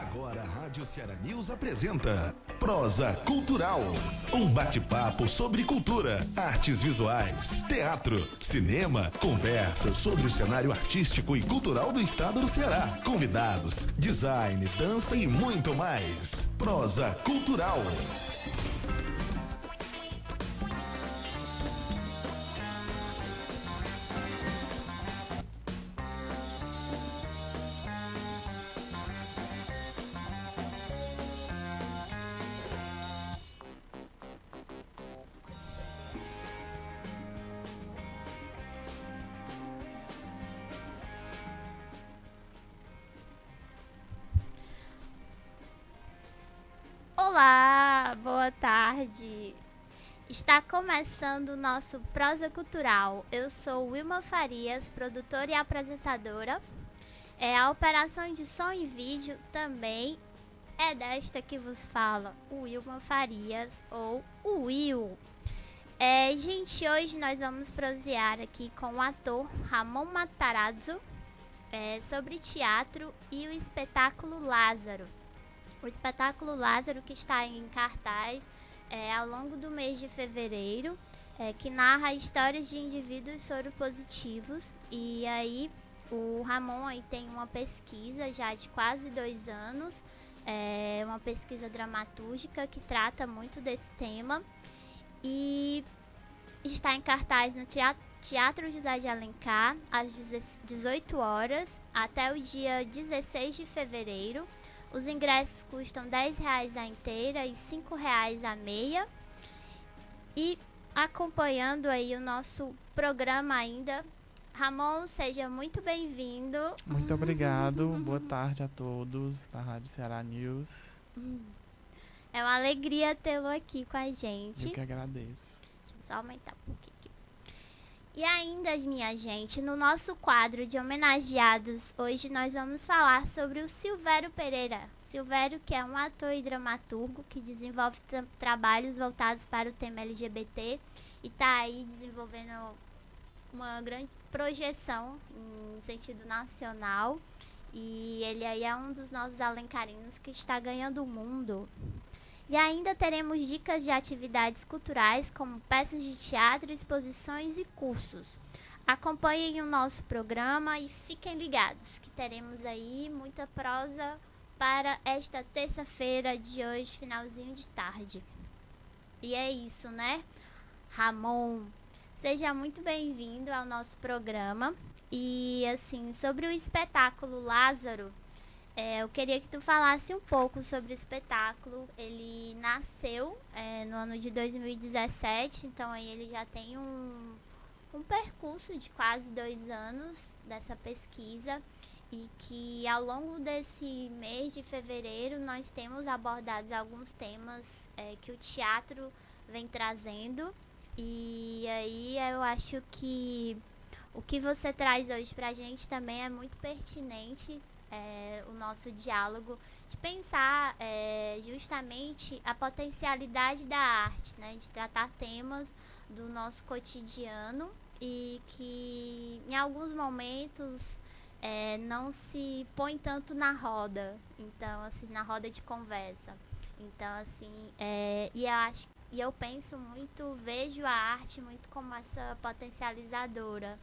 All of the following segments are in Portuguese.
Agora a Rádio Ceará News apresenta Prosa Cultural. Um bate-papo sobre cultura, artes visuais, teatro, cinema, conversa sobre o cenário artístico e cultural do estado do Ceará. Convidados, design, dança e muito mais. Prosa Cultural. Olá, boa tarde. Está começando o nosso Prosa Cultural. Eu sou Wilma Farias, produtora e apresentadora. A operação de som e vídeo também é desta que vos fala, o Wilma Farias, ou o Will. Gente, hoje nós vamos prosear aqui com o ator Ramon Matarazzo sobre teatro e o espetáculo Lázaro. O espetáculo Lázaro, que está em cartaz ao longo do mês de fevereiro, que narra histórias de indivíduos soropositivos. E aí o Ramon aí tem uma pesquisa já de quase 2 anos, uma pesquisa dramatúrgica que trata muito desse tema. E está em cartaz no Teatro José de Alencar, às 18 horas, até o dia 16 de fevereiro. Os ingressos custam R$10 a inteira e R$5 a meia. E acompanhando aí o nosso programa ainda, Ramon, seja muito bem-vindo. Muito obrigado, boa tarde a todos da Rádio Ceará News. É uma alegria tê-lo aqui com a gente. Eu que agradeço. Deixa eu só aumentar um pouquinho aqui. E ainda, minha gente, no nosso quadro de homenageados, hoje nós vamos falar sobre o Silvério Pereira. Silvério, que é um ator e dramaturgo que desenvolve trabalhos voltados para o tema LGBT e está aí desenvolvendo uma grande projeção em sentido nacional. E ele aí é um dos nossos alencarinos que está ganhando o mundo. E ainda teremos dicas de atividades culturais, como peças de teatro, exposições e cursos. Acompanhem o nosso programa e fiquem ligados, que teremos aí muita prosa para esta terça-feira de hoje, finalzinho de tarde. E é isso, né? Ramon, seja muito bem-vindo ao nosso programa. E, assim, sobre o espetáculo Lázaro, eu queria que tu falasse um pouco sobre o espetáculo. Ele nasceu no ano de 2017, então aí ele já tem um percurso de quase 2 anos dessa pesquisa, e que ao longo desse mês de fevereiro nós temos abordado alguns temas que o teatro vem trazendo. E aí eu acho que o que você traz hoje pra gente também é muito pertinente, o nosso diálogo, de pensar justamente a potencialidade da arte, né, de tratar temas do nosso cotidiano e que em alguns momentos não se põe tanto na roda, então assim, na roda de conversa. Então assim, eu penso muito, vejo a arte muito como essa potencializadora.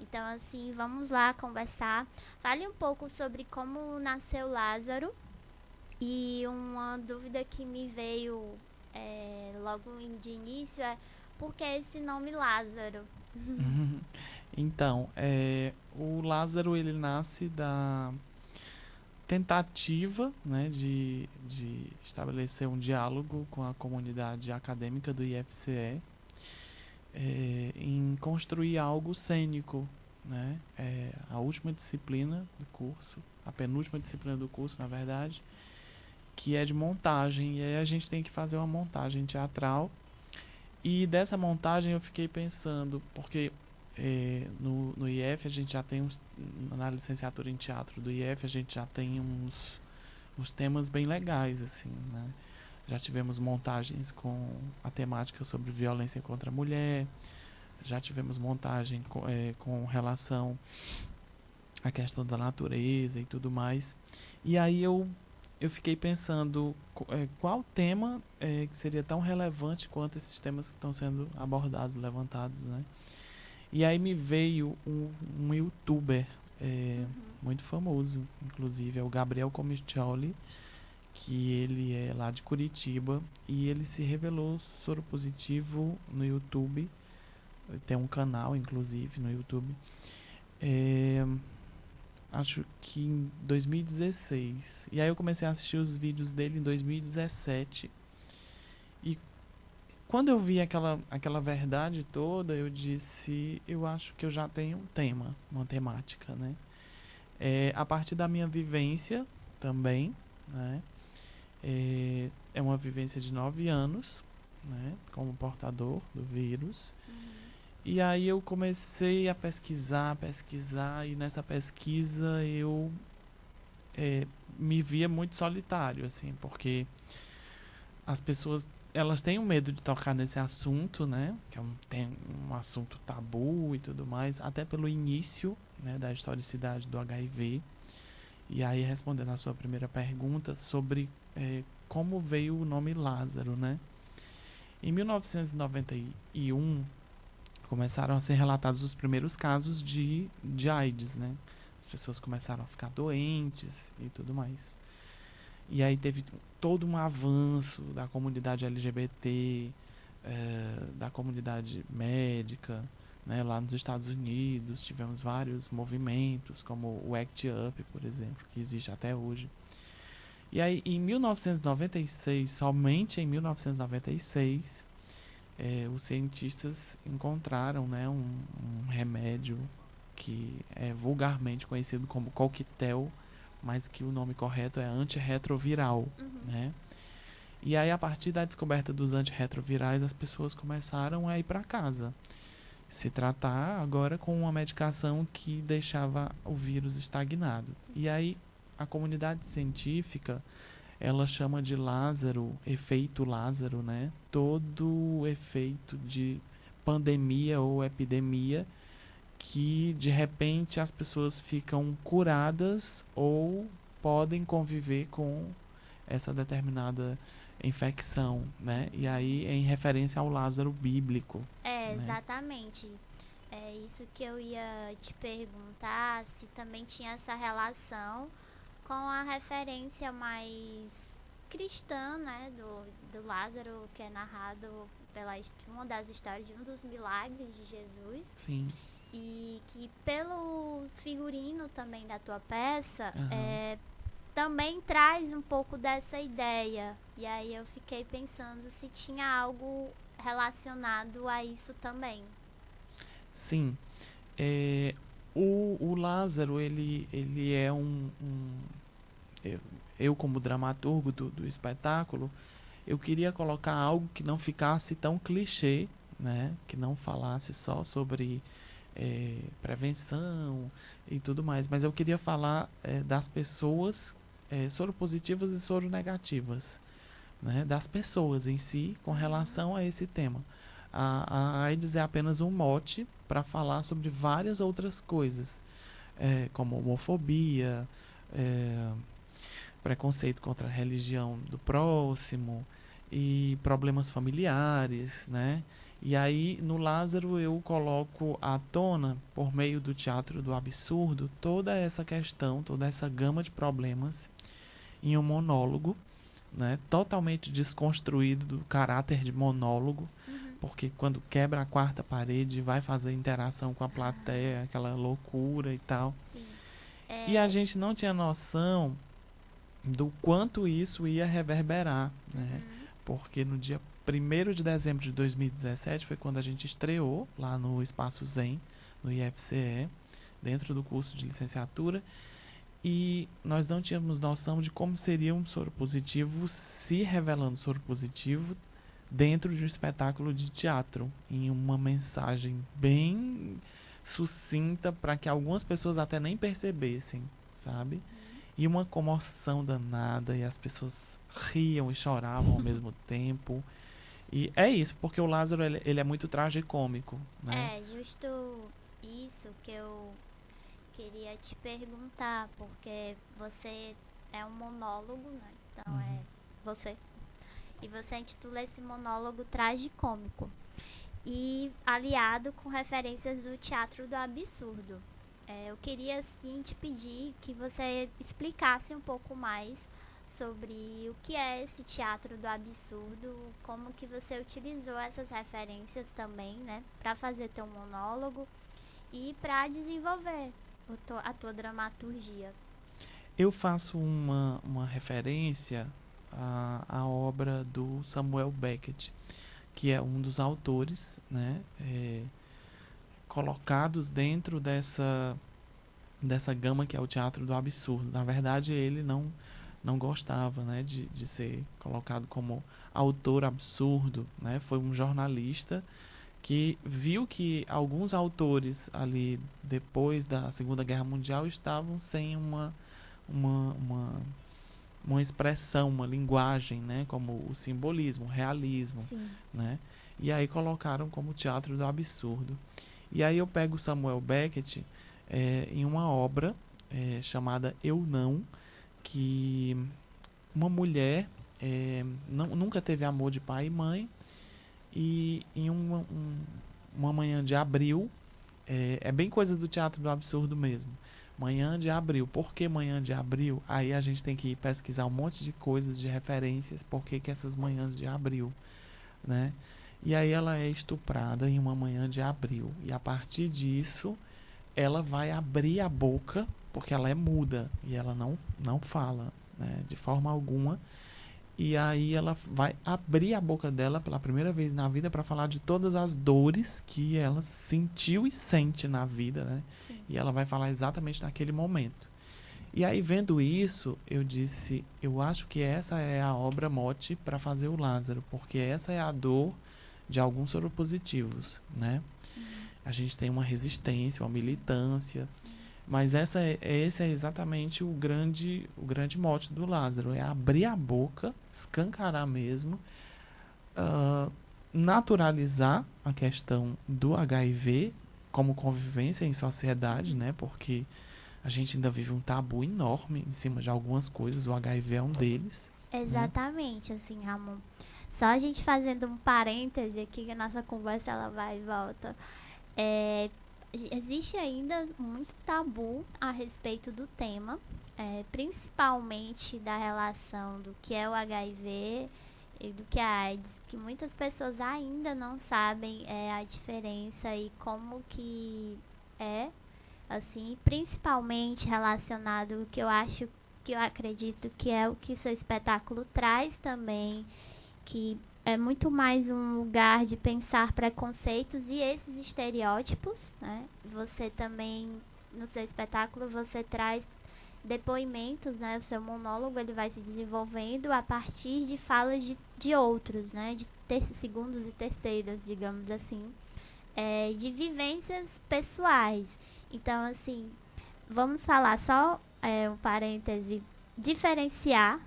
Então, assim, vamos lá conversar. Fale um pouco sobre como nasceu Lázaro. E uma dúvida que me veio logo de início é: por que esse nome Lázaro? Então, o Lázaro, ele nasce da tentativa, né, de estabelecer um diálogo com a comunidade acadêmica do IFCE, em construir algo cênico, né? A última disciplina do curso, a penúltima disciplina do curso, na verdade, que é de montagem. E aí a gente tem que fazer uma montagem teatral. E dessa montagem eu fiquei pensando, porque no IF a gente já tem na licenciatura em teatro do IF a gente já tem uns temas bem legais, assim, né? Já tivemos montagens com a temática sobre violência contra a mulher, já tivemos montagem com relação à questão da natureza e tudo mais. E aí eu eu fiquei pensando qual tema que seria tão relevante quanto esses temas que estão sendo abordados, levantados, né? E aí me veio um youtuber muito famoso, inclusive, é o Gabriel Comiccioli, que ele é lá de Curitiba, e ele se revelou soropositivo no YouTube. Tem um canal, inclusive, no YouTube. Acho que em 2016. E aí eu comecei a assistir os vídeos dele em 2017. E quando eu vi aquela verdade toda, eu disse, eu acho que eu já tenho um tema, uma temática, né? A partir da minha vivência também, né? É uma vivência de 9 anos, né? Como portador do vírus. E aí eu comecei a pesquisar, e nessa pesquisa eu me via muito solitário, assim, porque as pessoas, elas têm um medo de tocar nesse assunto, né? Que tem um assunto tabu e tudo mais, até pelo início, né, da historicidade do HIV. E aí, respondendo a sua primeira pergunta sobre como veio o nome Lázaro, né? Em 1991, começaram a ser relatados os primeiros casos de AIDS, né? As pessoas começaram a ficar doentes e tudo mais. E aí teve todo um avanço da comunidade LGBT, da comunidade médica, né? Lá nos Estados Unidos tivemos vários movimentos, como o ACT UP, por exemplo, que existe até hoje. E aí, em 1996, somente em 1996, os cientistas encontraram, né, um remédio que é vulgarmente conhecido como coquetel, mas que o nome correto é antirretroviral, né? E aí, a partir da descoberta dos antirretrovirais, as pessoas começaram a ir para casa, se tratar agora com uma medicação que deixava o vírus estagnado. E aí, a comunidade científica, ela chama de Lázaro, efeito Lázaro, né? Todo efeito de pandemia ou epidemia que, de repente, as pessoas ficam curadas ou podem conviver com essa determinada infecção, né? E aí, em referência ao Lázaro bíblico. É, né? exatamente. É isso que eu ia te perguntar, se também tinha essa relação com a referência mais cristã, né, do Lázaro, que é narrado pela uma das histórias de um dos milagres de Jesus. Sim. E que pelo figurino também da tua peça, Uhum. também traz um pouco dessa ideia. E aí eu fiquei pensando se tinha algo relacionado a isso também. Sim. O Lázaro, ele é eu como dramaturgo do espetáculo, eu queria colocar algo que não ficasse tão clichê, né? Que não falasse só sobre prevenção e tudo mais, mas eu queria falar das pessoas soropositivas e soronegativas, né? Das pessoas em si com relação a esse tema. A AIDS é apenas um mote para falar sobre várias outras coisas, como homofobia, preconceito contra a religião do próximo e problemas familiares, né? E aí, no Lázaro, eu coloco à tona, por meio do teatro do absurdo, toda essa questão, toda essa gama de problemas em um monólogo, né? Totalmente desconstruído do caráter de monólogo, porque quando quebra a quarta parede, vai fazer interação com a plateia, aquela loucura e tal. Sim. E a gente não tinha noção do quanto isso ia reverberar, né? Porque no dia 1º de dezembro de 2017 foi quando a gente estreou lá no Espaço Zen, no IFCE, dentro do curso de licenciatura, e nós não tínhamos noção de como seria um soropositivo se revelando soropositivo dentro de um espetáculo de teatro, em uma mensagem bem sucinta para que algumas pessoas até nem percebessem, sabe? E uma comoção danada, e as pessoas riam e choravam ao mesmo tempo. E é isso, porque o Lázaro, ele é muito tragicômico, né? É justo isso que eu queria te perguntar, porque você é um monólogo, né? Então é você. E você intitula esse monólogo tragicômico. E aliado com referências do teatro do absurdo. Eu queria, assim, te pedir que você explicasse um pouco mais sobre o que é esse teatro do absurdo, como que você utilizou essas referências também, né, para fazer teu monólogo e para desenvolver a tua dramaturgia. Eu faço uma referência à obra do Samuel Beckett, que é um dos autores, né, colocados dentro dessa gama que é o teatro do absurdo. Na verdade, ele não gostava, né, de ser colocado como autor absurdo, né? Foi um jornalista que viu que alguns autores ali depois da Segunda Guerra Mundial estavam sem uma expressão, uma linguagem, né, como o simbolismo, o realismo, né? E aí colocaram como teatro do absurdo. E aí eu pego Samuel Beckett em uma obra chamada Eu Não, que uma mulher nunca teve amor de pai e mãe, e em uma manhã de abril, é bem coisa do teatro do absurdo mesmo. Manhã de abril. Por que manhã de abril? Aí a gente tem que pesquisar um monte de coisas, de referências, por que essas manhãs de abril, né? E aí ela é estuprada em uma manhã de abril. E a partir disso, ela vai abrir a boca, porque ela é muda e ela não fala, né, de forma alguma. E aí ela vai abrir a boca dela pela primeira vez na vida para falar de todas as dores que ela sentiu e sente na vida, né? Sim. E ela vai falar exatamente naquele momento. E aí, vendo isso, eu disse, eu acho que essa é a obra mote para fazer o Lázaro, porque essa é a dor de alguns soropositivos, né? A gente tem uma resistência, uma militância, mas esse é exatamente o grande mote do Lázaro, é abrir a boca, escancarar mesmo, naturalizar a questão do HIV como convivência em sociedade, né? Porque a gente ainda vive um tabu enorme em cima de algumas coisas, o HIV é um deles. Exatamente, assim, Ramon. Só a gente fazendo um parêntese aqui, que a nossa conversa ela vai e volta. Existe ainda muito tabu a respeito do tema, principalmente da relação do que é o HIV e do que é a AIDS, que muitas pessoas ainda não sabem a diferença e como que assim, principalmente relacionado que eu acredito que é o que seu espetáculo traz também, que é muito mais um lugar de pensar preconceitos e esses estereótipos, né? Você também, no seu espetáculo, você traz depoimentos, né? O seu monólogo, ele vai se desenvolvendo a partir de falas de outros, né? De segundos e terceiros, digamos assim, de vivências pessoais. Então, assim, vamos falar só um parêntese, diferenciar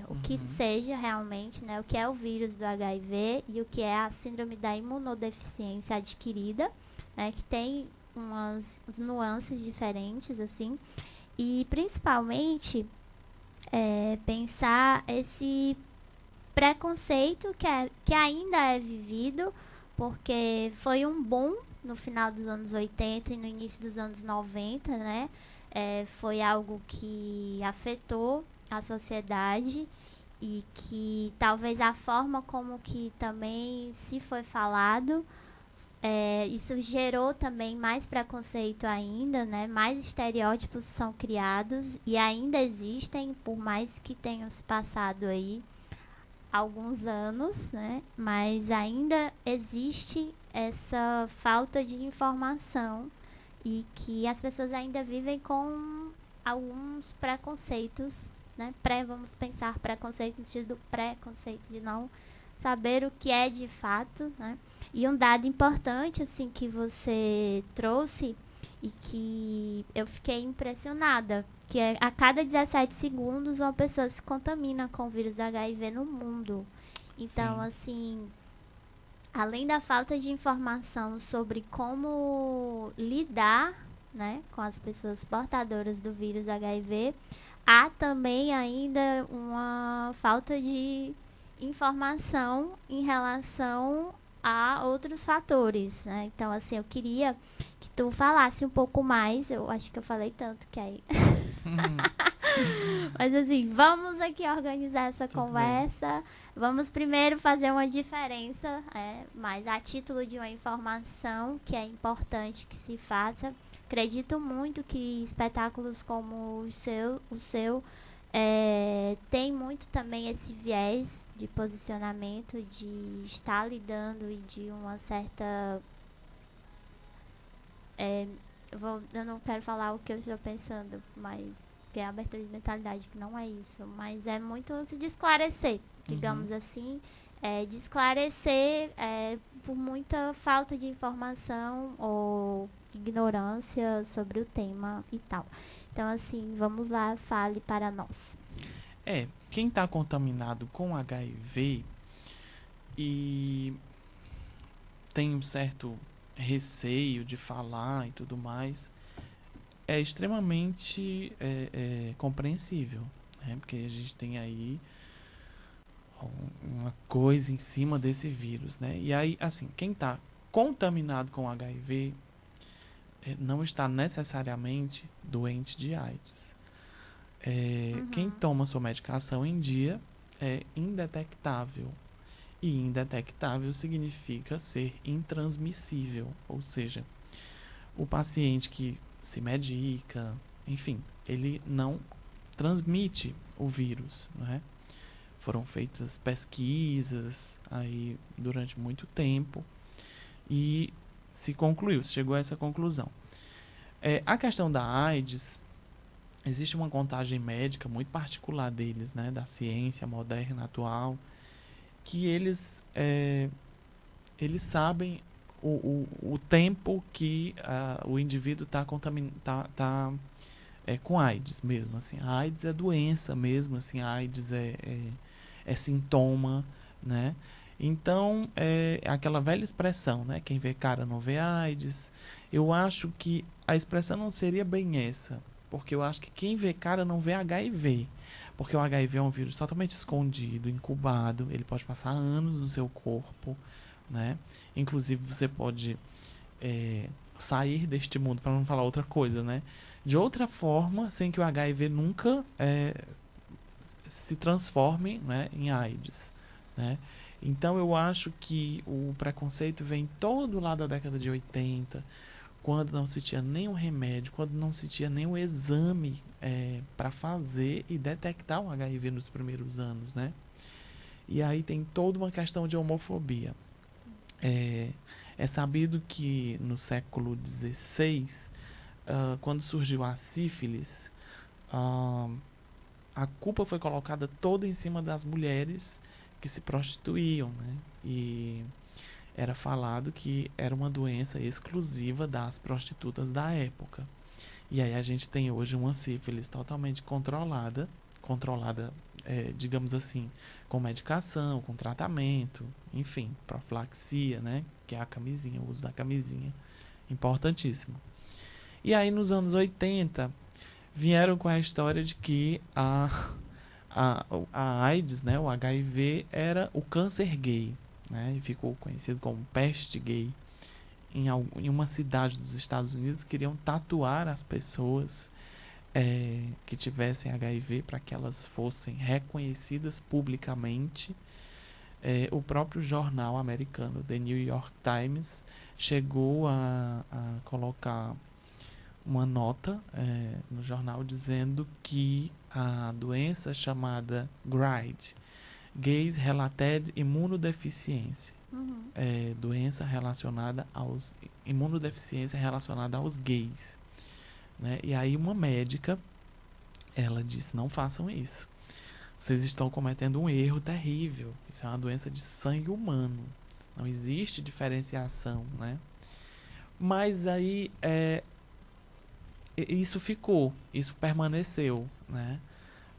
o que seja realmente, né, o que é o vírus do HIV e o que é a síndrome da imunodeficiência adquirida, né, que tem umas nuances diferentes, assim, e principalmente pensar esse preconceito que ainda é vivido, porque foi um boom no final dos anos 80 e no início dos anos 90, né, foi algo que afetou a sociedade e que talvez a forma como que também se foi falado, isso gerou também mais preconceito ainda, né? Mais estereótipos são criados e ainda existem, por mais que tenham se passado aí alguns anos, né? Mas ainda existe essa falta de informação e que as pessoas ainda vivem com alguns preconceitos, né? Vamos pensar preconceito no sentido do preconceito de não saber o que é de fato, né? E um dado importante, assim, que você trouxe e que eu fiquei impressionada, que é a cada 17 segundos uma pessoa se contamina com o vírus do HIV no mundo. Então, Sim. assim, além da falta de informação sobre como lidar, né, com as pessoas portadoras do vírus HIV, há também ainda uma falta de informação em relação a outros fatores, né? Então, assim, eu queria que tu falasse um pouco mais. Eu acho que eu falei tanto que aí... Mas, assim, vamos aqui organizar essa Tudo conversa. Vamos primeiro fazer uma diferença, mas a título de uma informação que é importante que se faça. Acredito muito que espetáculos como o seu tem muito também esse viés de posicionamento, de estar lidando e de uma certa... eu não quero falar o que eu estou pensando, mas que é a abertura de mentalidade, que não é isso. Mas é muito se de esclarecer, digamos assim. De esclarecer por muita falta de informação ou ignorância sobre o tema e tal. Então, assim, vamos lá, fale para nós. Quem está contaminado com HIV e tem um certo receio de falar e tudo mais, é extremamente compreensível, né? Porque a gente tem aí uma coisa em cima desse vírus, né? E aí, assim, quem está contaminado com HIV não está necessariamente doente de AIDS. Quem toma sua medicação em dia é indetectável. E indetectável significa ser intransmissível, ou seja, o paciente que se medica, enfim, ele não transmite o vírus, né? Foram feitas pesquisas aí durante muito tempo e se chegou a essa conclusão. A questão da AIDS, existe uma contagem médica muito particular deles, né, da ciência moderna atual, que eles sabem o tempo que o indivíduo está com AIDS mesmo, assim. A AIDS é doença mesmo, assim. A AIDS é sintoma, né? Então, é aquela velha expressão, né? Quem vê cara não vê AIDS. Eu acho que a expressão não seria bem essa, porque eu acho que quem vê cara não vê HIV. Porque o HIV é um vírus totalmente escondido, incubado. Ele pode passar anos no seu corpo, né? Inclusive, você pode sair deste mundo, para não falar outra coisa, né? De outra forma, sem que o HIV nunca se transforme, né, em AIDS, né? Então, eu acho que o preconceito vem todo lá da década de 80, quando não se tinha nenhum remédio, quando não se tinha nenhum exame para fazer e detectar o HIV nos primeiros anos, né? E aí tem toda uma questão de homofobia. É sabido que no século XVI, quando surgiu a sífilis, a culpa foi colocada toda em cima das mulheres que se prostituíam, né? E era falado que era uma doença exclusiva das prostitutas da época. E aí a gente tem hoje uma sífilis totalmente controlada, digamos assim, com medicação, com tratamento, enfim, profilaxia, né? Que é a camisinha, o uso da camisinha, importantíssimo. E aí nos anos 80 vieram com a história de que a AIDS, né, o HIV, era o câncer gay, né, e ficou conhecido como peste gay. Em uma cidade dos Estados Unidos, queriam tatuar as pessoas que tivessem HIV para que elas fossem reconhecidas publicamente. O próprio jornal americano, The New York Times, chegou a colocar uma nota no jornal dizendo que a doença chamada GRID, Gays Related Imunodeficiência, doença relacionada imunodeficiência relacionada aos gays, né? E aí uma médica, ela disse: não façam isso, vocês estão cometendo um erro terrível, isso é uma doença de sangue humano, não existe diferenciação, né? Mas aí isso permaneceu, né?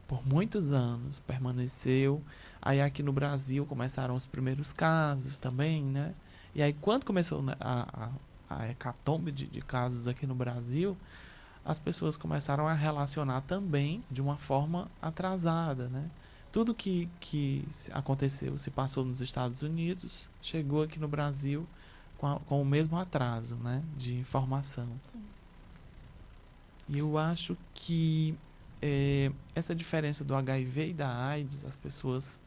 Por muitos anos permaneceu. Aí aqui no Brasil começaram os primeiros casos também, né? E aí quando começou a hecatombe de casos aqui no Brasil, as pessoas começaram a relacionar também de uma forma atrasada, né? Tudo que aconteceu, se passou nos Estados Unidos, chegou aqui no Brasil com o mesmo atraso, né, de informação. Sim. E eu acho que essa diferença do HIV e da AIDS, as pessoas,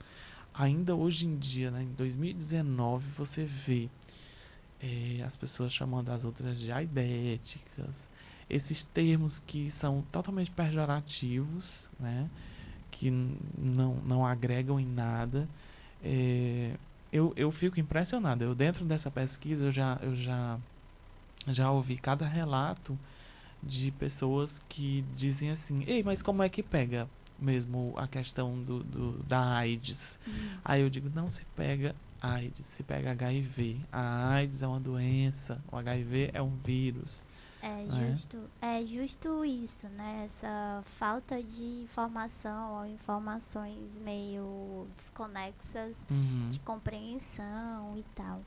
ainda hoje em dia, né, em 2019, você vê as pessoas chamando as outras de aidéticas, esses termos que são totalmente pejorativos, né, que não agregam em nada. Eu fico impressionado. Eu, dentro dessa pesquisa, eu já ouvi cada relato de pessoas que dizem assim: ei, mas como é que pega mesmo a questão da AIDS? Aí eu digo: não se pega AIDS, se pega HIV. A AIDS é uma doença, o HIV é um vírus. É justo isso, né? Essa falta de informação ou informações meio desconexas, de compreensão e tal.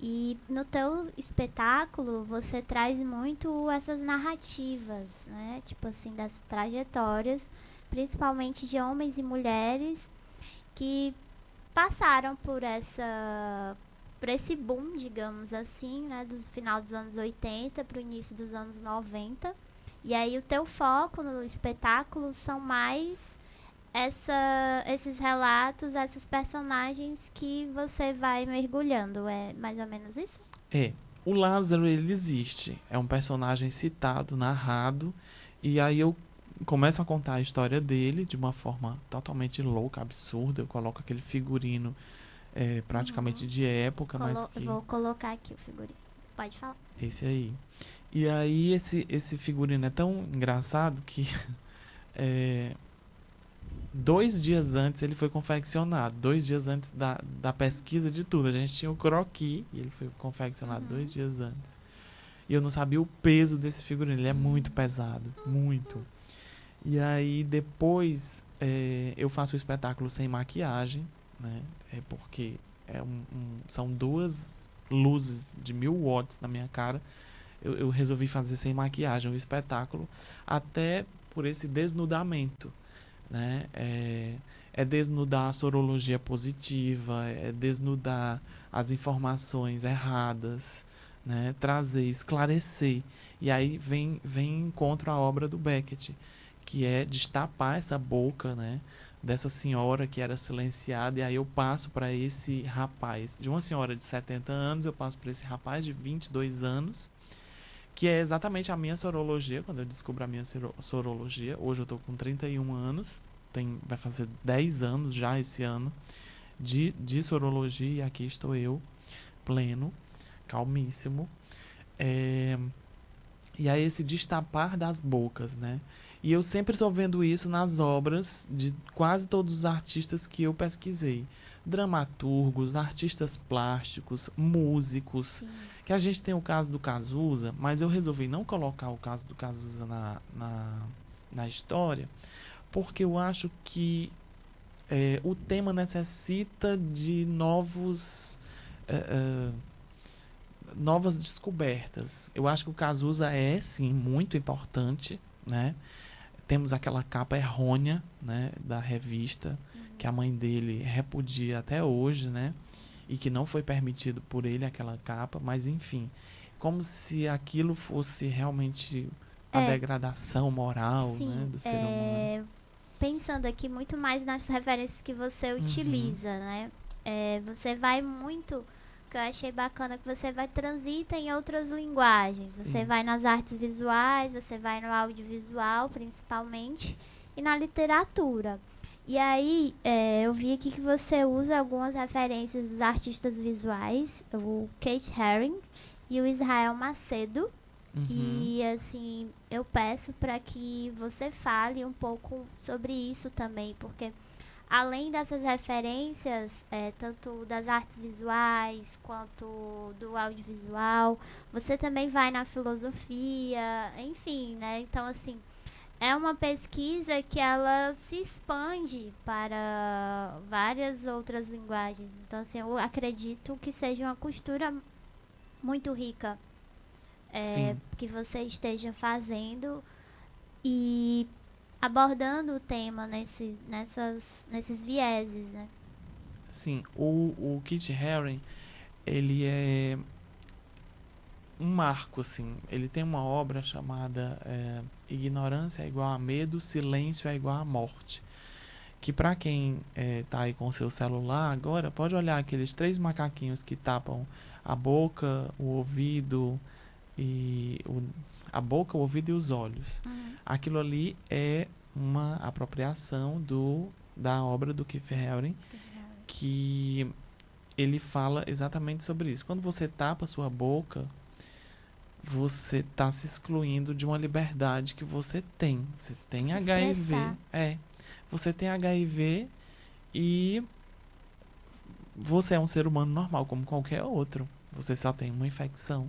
E no teu espetáculo você traz muito essas narrativas, né? Tipo assim, das trajetórias, principalmente de homens e mulheres que passaram por esse boom, digamos assim, né, do final dos anos 80 para o início dos anos 90. E aí o teu foco no espetáculo são mais esses relatos, essas personagens que você vai mergulhando. É mais ou menos isso? O Lázaro, ele existe. É um personagem citado, narrado, e aí eu começo a contar a história dele de uma forma totalmente louca, absurda. Eu coloco aquele figurino praticamente de época, mas que... Vou colocar aqui o figurino. Pode falar. Esse aí. E aí esse figurino é tão engraçado que 2 dias antes ele foi confeccionado. 2 dias antes da pesquisa de tudo. A gente tinha o croquis e ele foi confeccionado 2 dias antes. E eu não sabia o peso desse figurino. Ele é muito pesado. Muito. E aí depois eu faço o espetáculo sem maquiagem, né? Porque são 2 luzes de 1000 watts na minha cara. Eu resolvi fazer sem maquiagem o espetáculo, até por esse desnudamento, né? Desnudar a sorologia positiva, desnudar as informações erradas, né? Trazer, esclarecer. E aí vem encontro a obra do Beckett, que é destapar essa boca, né, dessa senhora que era silenciada, e aí eu passo para esse rapaz, de uma senhora de 70 anos, eu passo para esse rapaz de 22 anos, que é exatamente a minha sorologia, quando eu descubro a minha sorologia. Hoje eu estou com 31 anos, vai fazer 10 anos já esse ano de sorologia, e aqui estou eu, pleno, calmíssimo. E aí esse destapar das bocas, né? E eu sempre estou vendo isso nas obras de quase todos os artistas que eu pesquisei. Dramaturgos, artistas plásticos, músicos. Sim. Que a gente tem o caso do Cazuza, mas eu resolvi não colocar o caso do Cazuza na história, porque eu acho que o tema necessita de novas descobertas. Eu acho que o Cazuza é, sim, muito importante, né? Temos aquela capa errônea, né, da revista, que a mãe dele repudia até hoje, né? E que não foi permitido por ele, aquela capa, mas enfim, como se aquilo fosse realmente a degradação moral, sim, né, do ser humano. Pensando aqui muito mais nas referências que você utiliza, né? Você vai muito... que eu achei bacana, que você transita em outras linguagens. Sim. Você vai nas artes visuais, você vai no audiovisual, principalmente, e na literatura. E aí, eu vi aqui que você usa algumas referências dos artistas visuais, o Keith Haring e o Israel Macedo. E, assim, eu peço para que você fale um pouco sobre isso também, porque... além dessas referências, tanto das artes visuais quanto do audiovisual, você também vai na filosofia, enfim, né? Então, assim, é uma pesquisa que ela se expande para várias outras linguagens. Então, assim, eu acredito que seja uma costura muito rica que você esteja fazendo e abordando o tema nesses vieses, né? Sim, o Kit Haring, ele é um marco, assim. Ele tem uma obra chamada Ignorância é igual a medo, silêncio é igual a morte. Que para quem tá aí com o seu celular agora, pode olhar aqueles 3 macaquinhos que tapam a boca, o ouvido e a boca, o ouvido e os olhos. Uhum. Aquilo ali é uma apropriação da obra do Keith Haring, que ele fala exatamente sobre isso. Quando você tapa a sua boca, você está se excluindo de uma liberdade que você tem. Você tem Se HIV. expressar. Você tem HIV e você é um ser humano normal, como qualquer outro. Você só tem uma infecção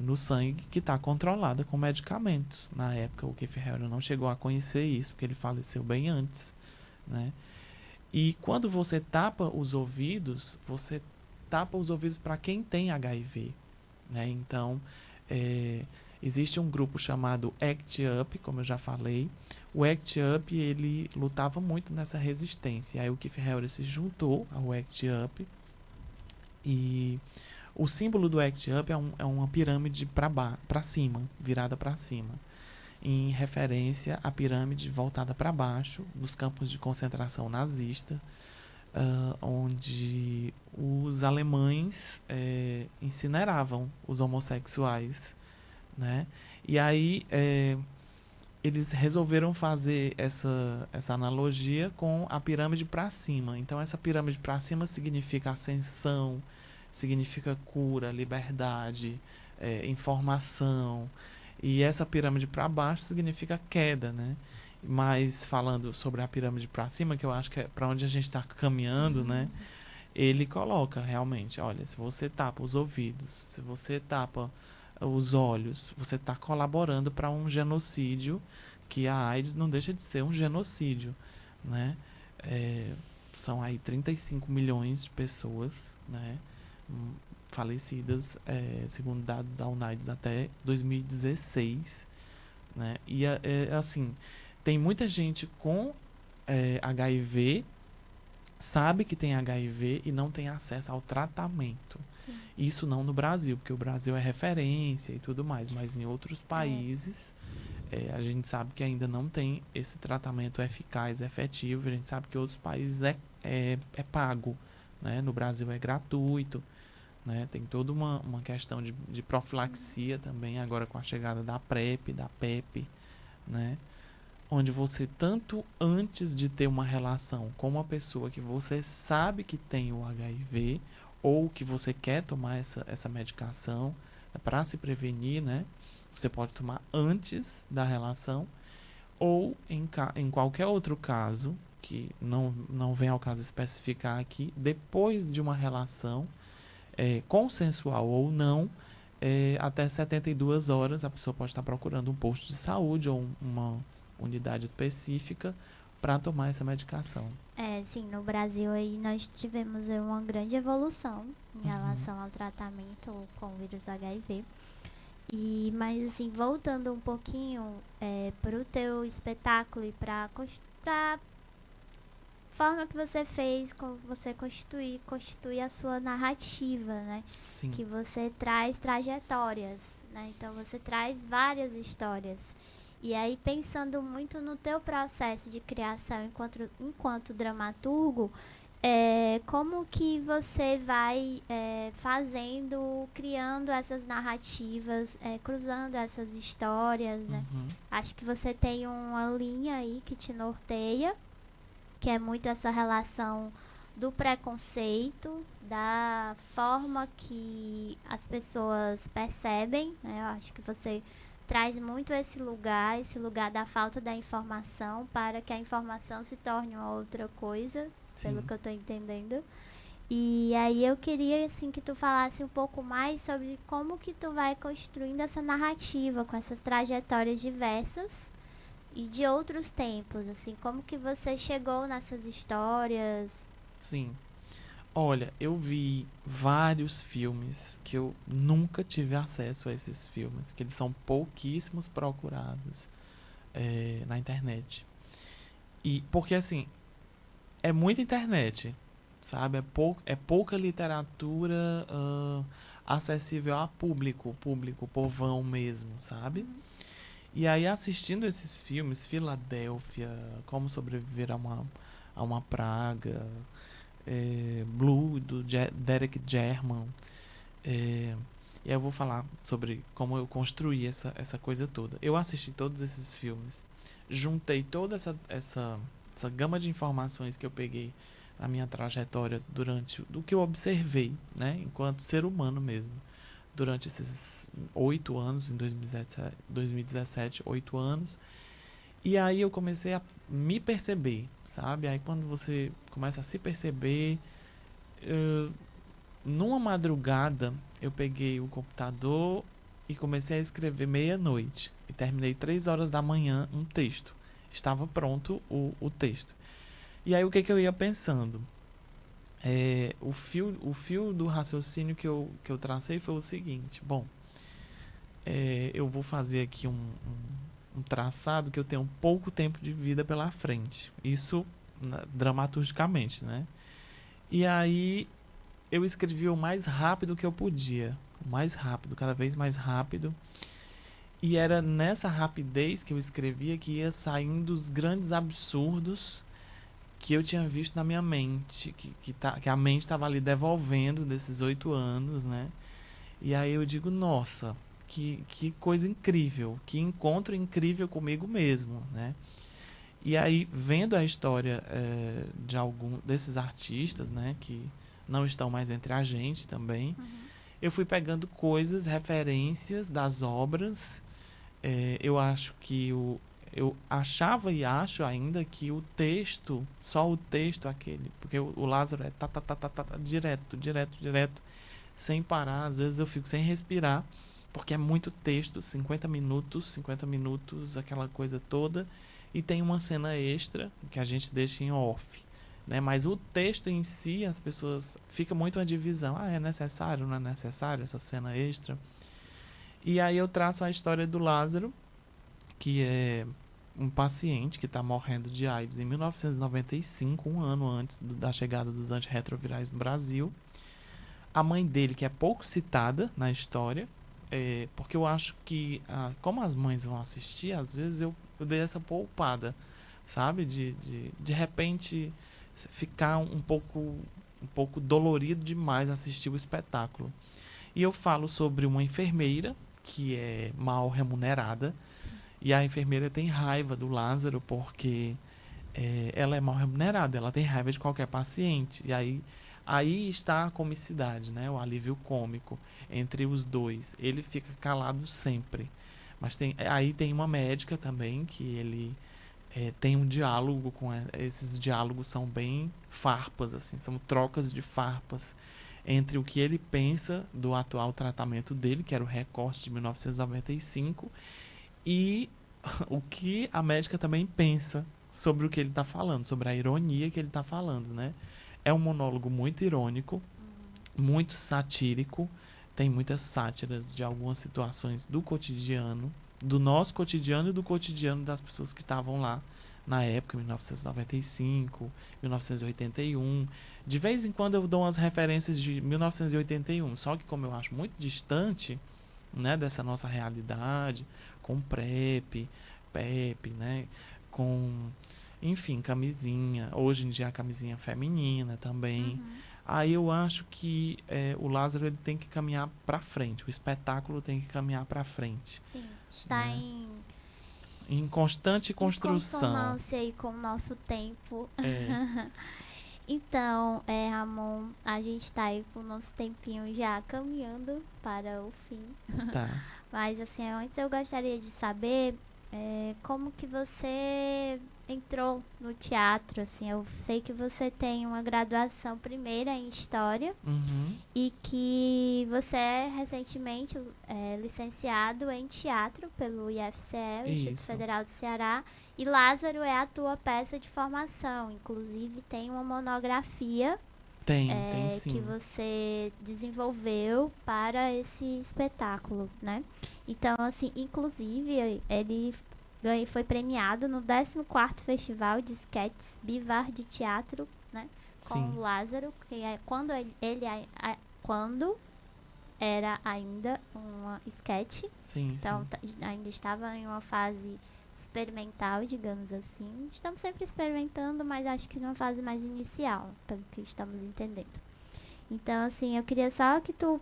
no sangue que está controlada com medicamentos. Na época, o Keith Haring não chegou a conhecer isso, porque ele faleceu bem antes, né? E quando você tapa os ouvidos para quem tem HIV, né? Então, existe um grupo chamado ACT UP, como eu já falei. O ACT UP, ele lutava muito nessa resistência. Aí o Keith Haring se juntou ao ACT UP e o símbolo do ACT UP é uma pirâmide para cima, virada para cima, em referência à pirâmide voltada para baixo dos campos de concentração nazista, onde os alemães incineravam os homossexuais, né? E aí eles resolveram fazer essa analogia com a pirâmide para cima. Então essa pirâmide para cima significa ascensão, significa cura, liberdade, informação. E essa pirâmide para baixo significa queda, né? Mas falando sobre a pirâmide para cima, que eu acho que é para onde a gente está caminhando, né? Ele coloca realmente, olha, se você tapa os ouvidos, se você tapa os olhos, você está colaborando para um genocídio, que a AIDS não deixa de ser um genocídio, né? São aí 35 milhões de pessoas, né, falecidas, segundo dados da UNAIDS, até 2016, né? E assim, tem muita gente com HIV, sabe que tem HIV e não tem acesso ao tratamento. Sim. Isso não no Brasil, porque o Brasil é referência e tudo mais, mas em outros países a gente sabe que ainda não tem esse tratamento eficaz, efetivo. A gente sabe que outros países é pago, né? No Brasil é gratuito, né? Tem toda uma questão de profilaxia também, agora com a chegada da PrEP, da PEP, né? Onde você, tanto antes de ter uma relação com uma pessoa que você sabe que tem o HIV, ou que você quer tomar essa medicação para se prevenir, né? Você pode tomar antes da relação, ou em qualquer outro caso, que não vem ao caso especificar aqui, depois de uma relação consensual ou não, até 72 horas a pessoa pode estar procurando um posto de saúde ou uma unidade específica para tomar essa medicação. Sim, no Brasil aí nós tivemos uma grande evolução em relação ao tratamento com o vírus do HIV. Mas assim, voltando um pouquinho para o teu espetáculo e para a forma que você fez, você constituir a sua narrativa, né? Sim. Que você traz trajetórias, né? Então você traz várias histórias. E aí, pensando muito no teu processo de criação enquanto dramaturgo, como que você vai criando essas narrativas, cruzando essas histórias, né? Acho que você tem uma linha aí que te norteia, que é muito essa relação do preconceito, da forma que as pessoas percebem, né? Eu acho que você traz muito esse lugar da falta da informação, para que a informação se torne uma outra coisa, pelo que eu estou entendendo. E aí eu queria assim que tu falasse um pouco mais sobre como que tu vai construindo essa narrativa com essas trajetórias diversas e de outros tempos, assim, como que você chegou nessas histórias? Sim. Olha, eu vi vários filmes que eu nunca tive acesso a esses filmes, que eles são pouquíssimos procurados, na internet. E porque, assim, é muita internet, sabe? É pouca literatura acessível a público, povão mesmo, sabe? E aí, assistindo esses filmes, Filadélfia, Como Sobreviver a uma Praga, Blue, do Derek Jarman, e aí eu vou falar sobre como eu construí essa coisa toda. Eu assisti todos esses filmes, juntei toda essa gama de informações que eu peguei na minha trajetória do que eu observei, né, enquanto ser humano mesmo, durante esses 8 anos, em 2017, 8 anos. E aí eu comecei a me perceber, sabe? Aí quando você começa a se perceber, numa madrugada eu peguei o computador e comecei a escrever meia-noite. E terminei 3 horas da manhã um texto. Estava pronto o texto. E aí o que eu ia pensando? O fio do raciocínio que eu tracei foi o seguinte. Bom, eu vou fazer aqui um traçado que eu tenho pouco tempo de vida pela frente. Isso dramaturgicamente, né? E aí eu escrevi o mais rápido que eu podia. O mais rápido, cada vez mais rápido. E era nessa rapidez que eu escrevia que ia saindo os grandes absurdos que eu tinha visto na minha mente, que a mente estava ali devolvendo desses 8 anos, né? E aí eu digo, nossa, que coisa incrível, que encontro incrível comigo mesmo, né? E aí, vendo a história de algum desses artistas, né, que não estão mais entre a gente também, eu fui pegando coisas, referências das obras. Eu acho que eu achava e acho ainda que o texto, só o texto aquele, porque o Lázaro é direto, sem parar. Às vezes eu fico sem respirar, porque é muito texto, 50 minutos, aquela coisa toda, e tem uma cena extra que a gente deixa em off, né? Mas o texto em si, as pessoas, fica muito uma divisão, é necessário, não é necessário essa cena extra? E aí eu traço a história do Lázaro, que é um paciente que está morrendo de AIDS em 1995, um ano antes da chegada dos antirretrovirais no Brasil. A mãe dele, que é pouco citada na história, porque eu acho que, como as mães vão assistir, às vezes eu dei essa poupada, sabe? De repente ficar um pouco dolorido demais assistir o espetáculo. E eu falo sobre uma enfermeira que é mal remunerada, e a enfermeira tem raiva do Lázaro porque ela é mal remunerada, ela tem raiva de qualquer paciente. E aí está a comicidade, né? O alívio cômico entre os dois. Ele fica calado sempre. Mas aí tem uma médica também que ele tem um diálogo com esses diálogos são bem farpas, assim, são trocas de farpas entre o que ele pensa do atual tratamento dele, que era o recorte de 1995, e o que a médica também pensa sobre o que ele está falando, sobre a ironia que ele está falando, né? É um monólogo muito irônico, muito satírico, tem muitas sátiras de algumas situações do cotidiano, do nosso cotidiano e do cotidiano das pessoas que estavam lá na época, 1995, 1981. De vez em quando eu dou umas referências de 1981, só que como eu acho muito distante, né, dessa nossa realidade, com PrEP, PEP, né, com, enfim, camisinha, hoje em dia a camisinha feminina também. Aí eu acho que o Lázaro ele tem que caminhar para frente, o espetáculo tem que caminhar para frente. Sim, está né? em constante construção. Em consonância aí com o nosso tempo. Então, Ramon, a gente está aí com o nosso tempinho já caminhando para o fim. Tá. Mas, assim, antes eu gostaria de saber como que você entrou no teatro, assim. Eu sei que você tem uma graduação primeira em História e que você é recentemente licenciado em Teatro pelo IFCE, o Instituto Federal do Ceará, e Lázaro é a tua peça de formação. Inclusive, tem uma monografia tem sim. que você desenvolveu para esse espetáculo, né? Então, assim, inclusive, ele foi premiado no 14º Festival de Esquetes Bivar de Teatro, né? Com Sim. o Lázaro, que é quando era ainda uma esquete. Sim, Então, sim. ainda estava em uma fase experimental, digamos assim. Estamos sempre experimentando, mas acho que numa fase mais inicial, pelo que estamos entendendo. Então, assim, eu queria só que tu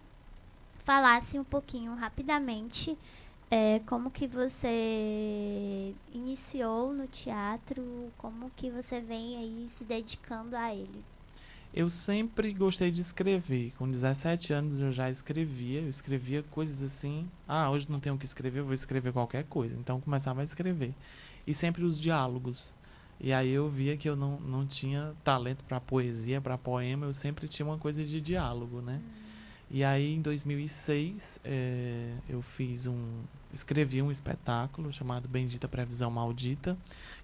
falasse um pouquinho, rapidamente, como que você iniciou no teatro, como que você vem aí se dedicando a ele. Eu sempre gostei de escrever. Com 17 anos eu já escrevia. Eu escrevia coisas assim. Ah, hoje não tenho o que escrever, eu vou escrever qualquer coisa. Então eu começava a escrever. E sempre os diálogos. E aí eu via que eu não tinha talento para poesia, para poema. Eu sempre tinha uma coisa de diálogo, né? E aí em 2006 eu escrevi um espetáculo chamado Bendita Previsão Maldita,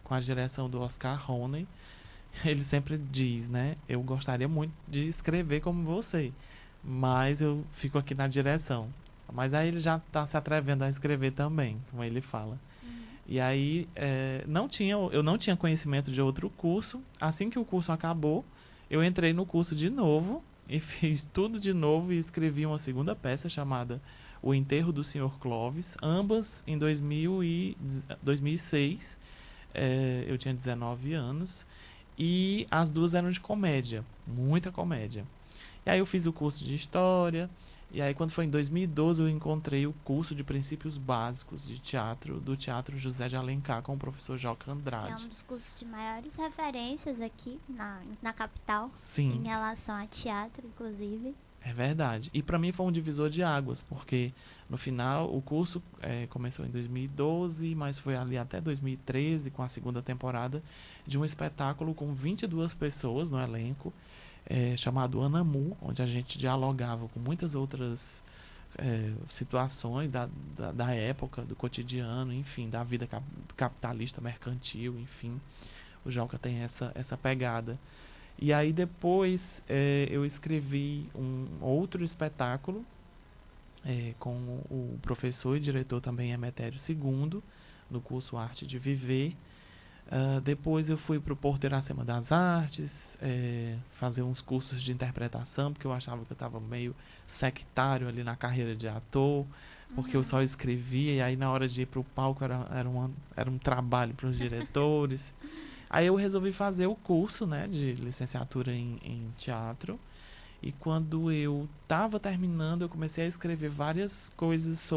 com a direção do Oscar Roney. Ele sempre diz, né? Eu gostaria muito de escrever como você, mas eu fico aqui na direção. Mas aí ele já está se atrevendo a escrever também, como ele fala. E aí eu não tinha conhecimento de outro curso. Assim que o curso acabou, eu entrei no curso de novo e fiz tudo de novo e escrevi uma segunda peça chamada O Enterro do Sr. Clovis, ambas em 2006. Eu tinha 19 anos. E as duas eram de comédia, muita comédia. E aí eu fiz o curso de História, e aí quando foi em 2012 eu encontrei o curso de Princípios Básicos de Teatro, do Teatro José de Alencar, com o professor Joca Andrade. Que é um dos cursos de maiores referências aqui na capital. Sim. Em relação a teatro, inclusive. É verdade. E para mim foi um divisor de águas, porque no final o curso começou em 2012, mas foi ali até 2013, com a segunda temporada, de um espetáculo com 22 pessoas no elenco, chamado Anamu, onde a gente dialogava com muitas outras situações da época, do cotidiano, enfim, da vida capitalista, mercantil, enfim. O Joca tem essa pegada. E aí depois eu escrevi um outro espetáculo com o professor e diretor também Emetério II, no curso Arte de Viver. Depois eu fui para o Porto Iracema das Artes, fazer uns cursos de interpretação, porque eu achava que eu estava meio sectário ali na carreira de ator, porque eu só escrevia, e aí na hora de ir para o palco era um trabalho para os diretores. Aí eu resolvi fazer o curso, né, de licenciatura em teatro. E quando eu estava terminando, eu comecei a escrever várias coisas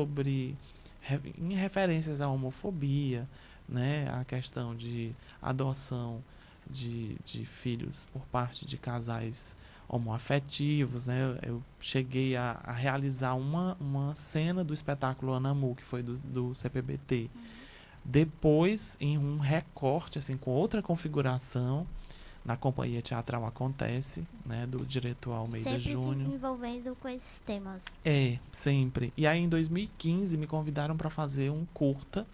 em referências à homofobia, né, a questão de adoção de filhos por parte de casais homoafetivos, né. Eu cheguei a realizar uma cena do espetáculo Anamu, que foi do CPBT. Depois, em um recorte, assim, com outra configuração, na Companhia Teatral Acontece, né, do diretor Almeida Júnior. Sempre se envolvendo com esses temas. Sempre. E aí, em 2015, me convidaram para fazer um curta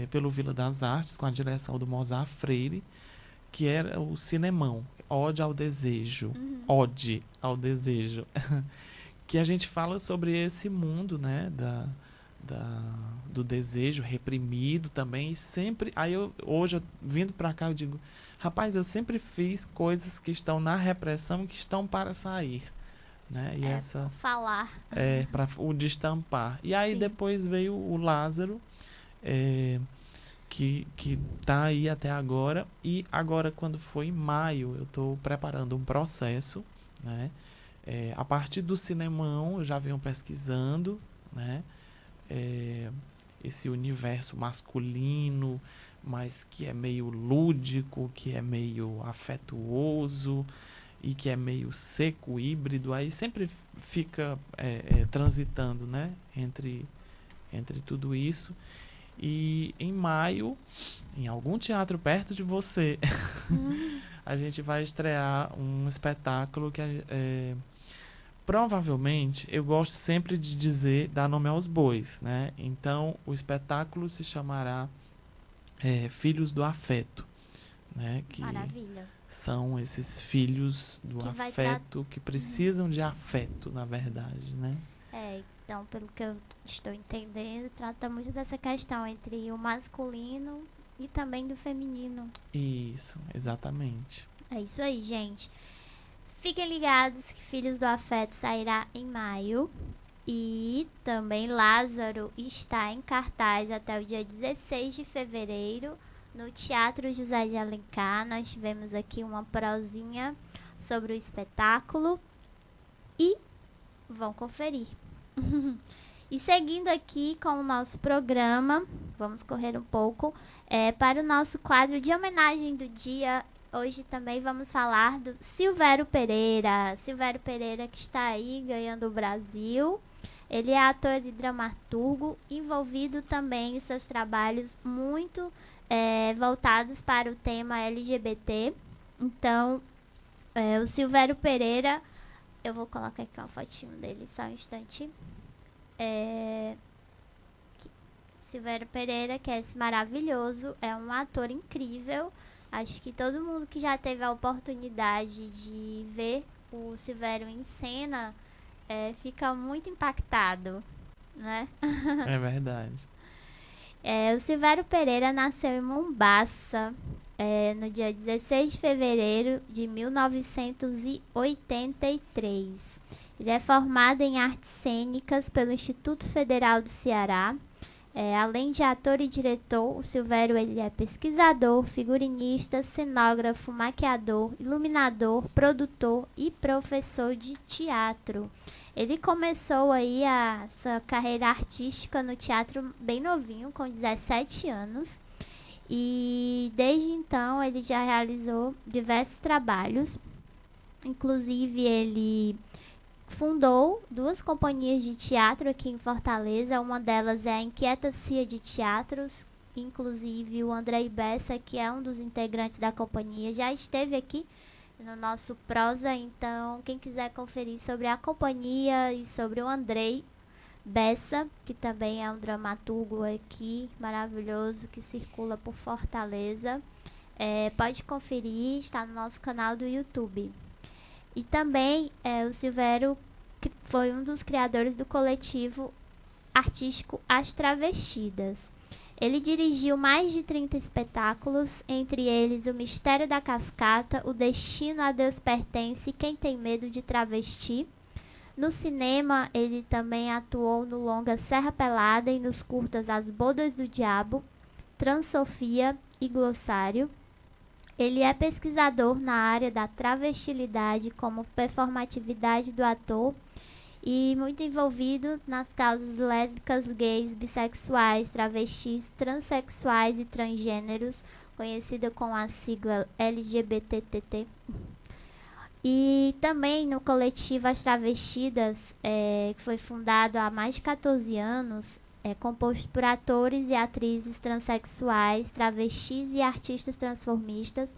pelo Vila das Artes, com a direção do Mozart Freire, que era o Cinemão, Ode ao Desejo. Ode ao Desejo. Que a gente fala sobre esse mundo, né, do desejo reprimido também. E sempre, hoje, vindo para cá, eu digo, rapaz, eu sempre fiz coisas que estão na repressão e que estão para sair, né? E falar. Para o destampar. E aí, sim, depois veio o Lázaro, que tá aí até agora. E agora, quando foi em maio, eu estou preparando um processo, né? A partir do Cinemão, eu já venho pesquisando, né? Esse universo masculino, mas que é meio lúdico, que é meio afetuoso e que é meio seco, híbrido. Aí sempre fica transitando, né, entre tudo isso. E em maio, em algum teatro perto de você, a gente vai estrear um espetáculo que provavelmente, eu gosto sempre de dar nome aos bois, né? Então, o espetáculo se chamará Filhos do Afeto, né? Que Maravilha. São esses filhos do afeto que precisam de afeto, na verdade, né? Então, pelo que eu estou entendendo, trata muito dessa questão entre o masculino e também do feminino. Isso, exatamente. É isso aí, gente. Fiquem ligados que Filhos do Afeto sairá em maio. E também Lázaro está em cartaz até o dia 16 de fevereiro no Teatro José de Alencar. Nós tivemos aqui uma prosinha sobre o espetáculo e vão conferir. E seguindo aqui com o nosso programa, vamos correr um pouco para o nosso quadro de homenagem do dia. Hoje também vamos falar do Silvério Pereira. Silvério Pereira, que está aí ganhando o Brasil. Ele é ator e dramaturgo, envolvido também em seus trabalhos muito voltados para o tema LGBT. Então, o Silvério Pereira, eu vou colocar aqui uma fotinho dele, só um instante. Silvério Pereira, que é esse maravilhoso, é um ator incrível. Acho que todo mundo que já teve a oportunidade de ver o Silvério em cena fica muito impactado, né? É verdade. O Silvério Pereira nasceu em Mombaça no dia 16 de fevereiro de 1983. Ele é formado em artes cênicas pelo Instituto Federal do Ceará. Além de ator e diretor, o Silvério ele é pesquisador, figurinista, cenógrafo, maquiador, iluminador, produtor e professor de teatro. Ele começou aí essa carreira artística no teatro bem novinho, com 17 anos. E desde então ele já realizou diversos trabalhos. Inclusive ele fundou 2 companhias de teatro aqui em Fortaleza. Uma delas é a Inquieta Cia de Teatros. Inclusive o Andrei Bessa, que é um dos integrantes da companhia, já esteve aqui no nosso Prosa. Então, quem quiser conferir sobre a companhia e sobre o Andrei Bessa, que também é um dramaturgo aqui maravilhoso, que circula por Fortaleza, pode conferir, está no nosso canal do YouTube. E também o Silvério foi um dos criadores do coletivo artístico As Travestidas. Ele dirigiu mais de 30 espetáculos, entre eles O Mistério da Cascata, O Destino a Deus Pertence e Quem Tem Medo de Travesti. No cinema, ele também atuou no longa Serra Pelada e nos curtas As Bodas do Diabo, Transofia e Glossário. Ele é pesquisador na área da travestilidade como performatividade do ator e muito envolvido nas causas lésbicas, gays, bissexuais, travestis, transexuais e transgêneros, conhecida com a sigla LGBTT. E também no coletivo As Travestidas, que foi fundado há mais de 14 anos, composto por atores e atrizes transexuais, travestis e artistas transformistas.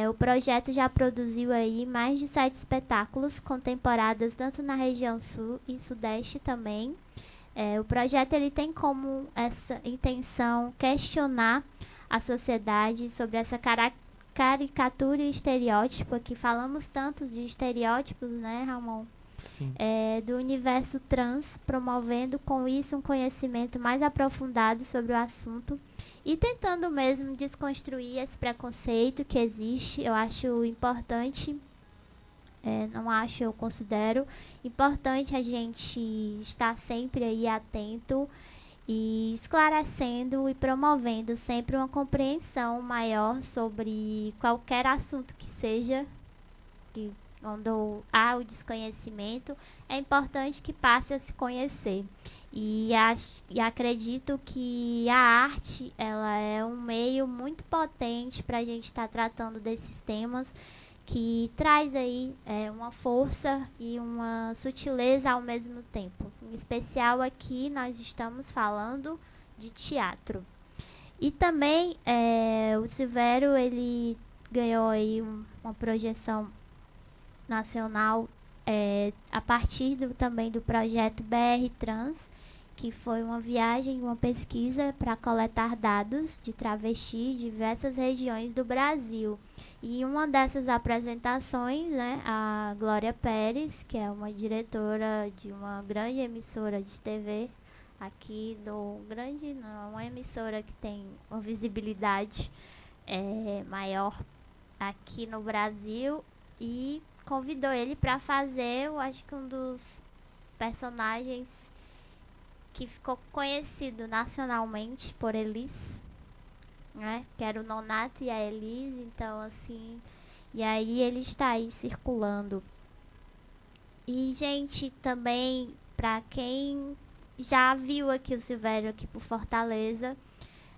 O projeto já produziu aí mais de 7 espetáculos com temporadas tanto na região sul e sudeste também. O projeto ele tem como essa intenção questionar a sociedade sobre essa caricatura e estereótipo, que falamos tanto de estereótipos, né, Ramon? Sim. Do universo trans, promovendo com isso um conhecimento mais aprofundado sobre o assunto e tentando mesmo desconstruir esse preconceito que existe. Eu acho importante, eu considero importante a gente estar sempre aí atento e esclarecendo e promovendo sempre uma compreensão maior sobre qualquer assunto que seja, quando há o desconhecimento, é importante que passe a se conhecer. E acredito que a arte ela é um meio muito potente para a gente estar tratando desses temas, que traz aí uma força e uma sutileza ao mesmo tempo. Em especial aqui nós estamos falando de teatro. E também o Silvério ele ganhou aí uma projeção nacional a partir também do projeto BR Trans, que foi uma viagem, uma pesquisa para coletar dados de travesti em diversas regiões do Brasil. E uma dessas apresentações, né, a Glória Pérez, que é uma diretora de uma grande emissora de TV, aqui do grande, não, uma emissora que tem uma visibilidade maior aqui no Brasil, e convidou ele para fazer, eu acho que um dos personagens que ficou conhecido nacionalmente por Elis, né? Que era o Nonato e a Elis, então assim, e aí ele está aí circulando. E gente, também para quem já viu aqui o Silvério aqui por Fortaleza,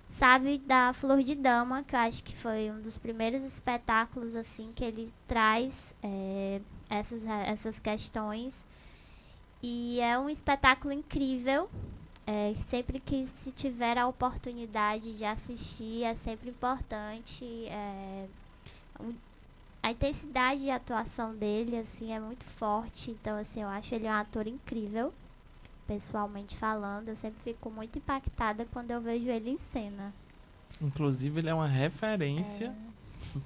sabe da Flor de Dama, que eu acho que foi um dos primeiros espetáculos assim que ele traz essas questões. E é um espetáculo incrível. Sempre que se tiver a oportunidade de assistir, é sempre importante. A intensidade de atuação dele assim, é muito forte. Então, assim, eu acho ele um ator incrível, pessoalmente falando. Eu sempre fico muito impactada quando eu vejo ele em cena. Inclusive, ele é uma referência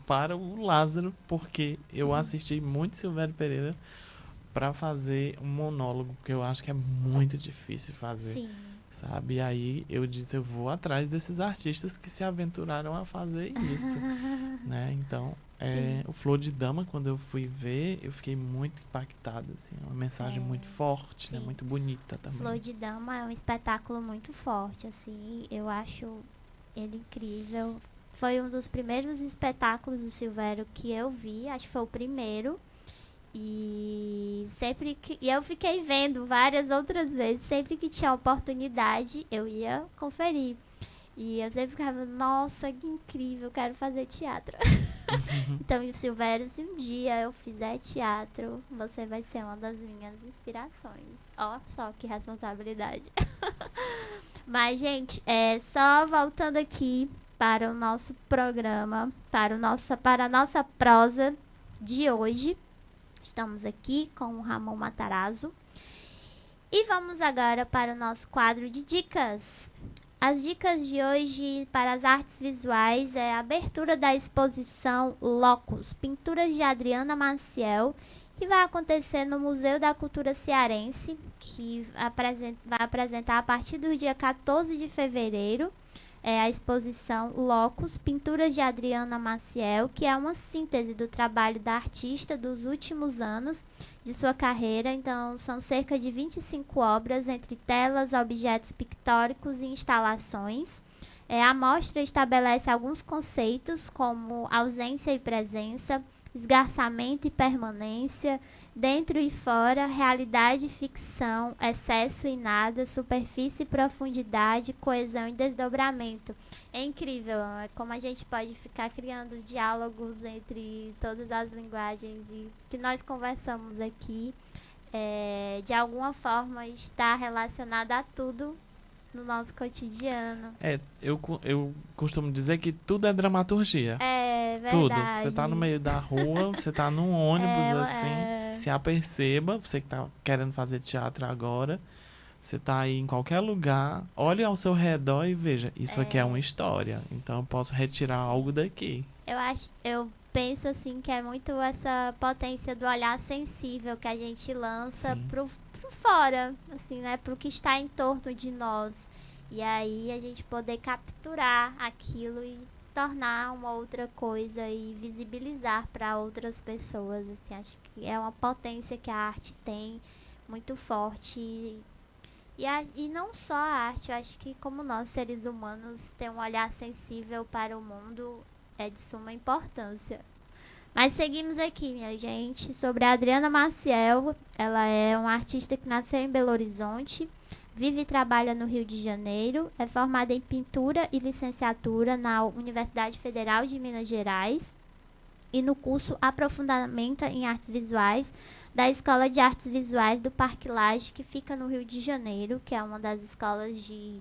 para o Lázaro, porque eu assisti muito Silvério Pereira para fazer um monólogo, que eu acho que é muito difícil fazer. Sim. Sabe? E aí eu disse, eu vou atrás desses artistas que se aventuraram a fazer isso. Né? Então, o Flor de Dama, quando eu fui ver, eu fiquei muito impactado. Assim, uma mensagem muito forte, né? Muito bonita também. Flor de Dama é um espetáculo muito forte, assim, eu acho ele incrível. Foi um dos primeiros espetáculos do Silvério que eu vi, acho que foi o primeiro. E eu fiquei vendo várias outras vezes, sempre que tinha oportunidade, eu ia conferir. E eu sempre ficava, nossa, que incrível, quero fazer teatro. Então, Silvério, se um dia eu fizer teatro, você vai ser uma das minhas inspirações. Ó, só que responsabilidade. Mas, gente, só voltando aqui para o nosso programa, para a nossa prosa de hoje. Estamos aqui com o Ramon Matarazzo. E vamos agora para o nosso quadro de dicas. As dicas de hoje para as artes visuais é a abertura da exposição Locus, Pinturas de Adriana Maciel, que vai acontecer no Museu da Cultura Cearense, que vai apresentar a partir do dia 14 de fevereiro. A exposição Locus, Pinturas de Adriana Maciel, que é uma síntese do trabalho da artista dos últimos anos de sua carreira. Então, são cerca de 25 obras, entre telas, objetos pictóricos e instalações. A mostra estabelece alguns conceitos, como ausência e presença, esgarçamento e permanência, dentro e fora, realidade e ficção, excesso e nada, superfície e profundidade, coesão e desdobramento. É incrível, é como a gente pode ficar criando diálogos entre todas as linguagens e que nós conversamos aqui, de alguma forma está relacionado a tudo no nosso cotidiano. Eu costumo dizer que tudo é dramaturgia. É verdade. Tudo. Você tá no meio da rua, você tá num ônibus, assim, se aperceba, você que tá querendo fazer teatro agora, você tá aí em qualquer lugar, olhe ao seu redor e veja, isso aqui é uma história, então eu posso retirar algo daqui. Eu penso, assim, que é muito essa potência do olhar sensível que a gente lança pro fora, assim, né, pro que está em torno de nós. E aí a gente poder capturar aquilo e tornar uma outra coisa e visibilizar para outras pessoas, assim, acho que é uma potência que a arte tem muito forte. E não só a arte, eu acho que como nós, seres humanos, ter um olhar sensível para o mundo é de suma importância. Mas seguimos aqui, minha gente, sobre a Adriana Maciel. Ela é uma artista que nasceu em Belo Horizonte, vive e trabalha no Rio de Janeiro, é formada em pintura e licenciatura na Universidade Federal de Minas Gerais e no curso Aprofundamento em Artes Visuais da Escola de Artes Visuais do Parque Lage, que fica no Rio de Janeiro, que é uma das escolas de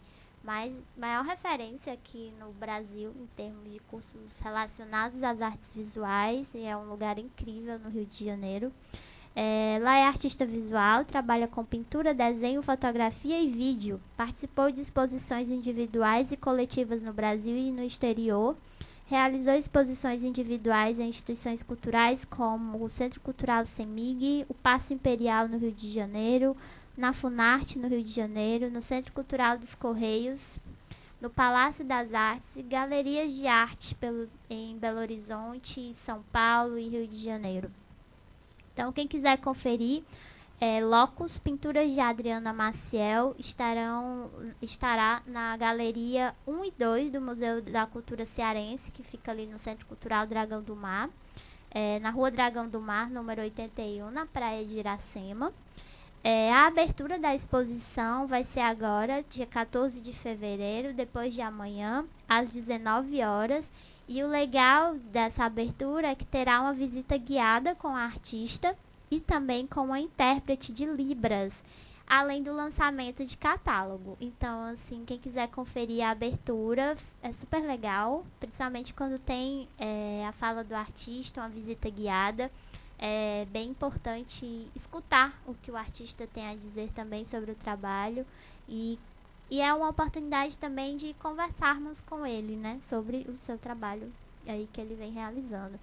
maior referência aqui no Brasil em termos de cursos relacionados às artes visuais, e é um lugar incrível no Rio de Janeiro. Lá é artista visual, trabalha com pintura, desenho, fotografia e vídeo. Participou de exposições individuais e coletivas no Brasil e no exterior. Realizou exposições individuais em instituições culturais como o Centro Cultural CEMIG, o Paço Imperial no Rio de Janeiro, na Funarte no Rio de Janeiro, no Centro Cultural dos Correios, no Palácio das Artes e galerias de arte em Belo Horizonte, São Paulo e Rio de Janeiro. Então, quem quiser conferir, Locus, Pinturas de Adriana Maciel, estará na Galeria 1 e 2 do Museu da Cultura Cearense, que fica ali no Centro Cultural Dragão do Mar, na Rua Dragão do Mar, número 81, na Praia de Iracema. A abertura da exposição vai ser agora, dia 14 de fevereiro, depois de amanhã, às 19 horas. E o legal dessa abertura é que terá uma visita guiada com a artista e também com uma intérprete de Libras, além do lançamento de catálogo. Então, assim, quem quiser conferir a abertura, é super legal, principalmente quando tem a fala do artista, uma visita guiada. É bem importante escutar o que o artista tem a dizer também sobre o trabalho e é uma oportunidade também de conversarmos com ele, né, sobre o seu trabalho aí que ele vem realizando.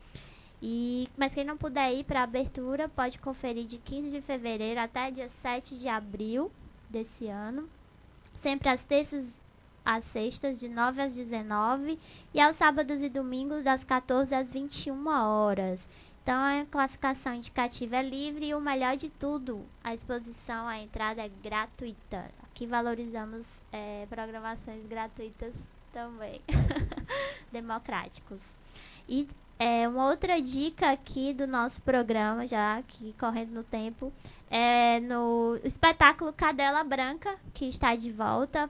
Mas quem não puder ir para a abertura pode conferir de 15 de fevereiro até dia 7 de abril desse ano, sempre às terças às sextas, de 9 às 19 e aos sábados e domingos das 14 às 21 horas. Então, a classificação indicativa é livre e o melhor de tudo, a exposição, a entrada é gratuita. Aqui valorizamos programações gratuitas também, democráticos. E uma outra dica aqui do nosso programa, já aqui correndo no tempo, é no espetáculo Cadela Branca, que está de volta.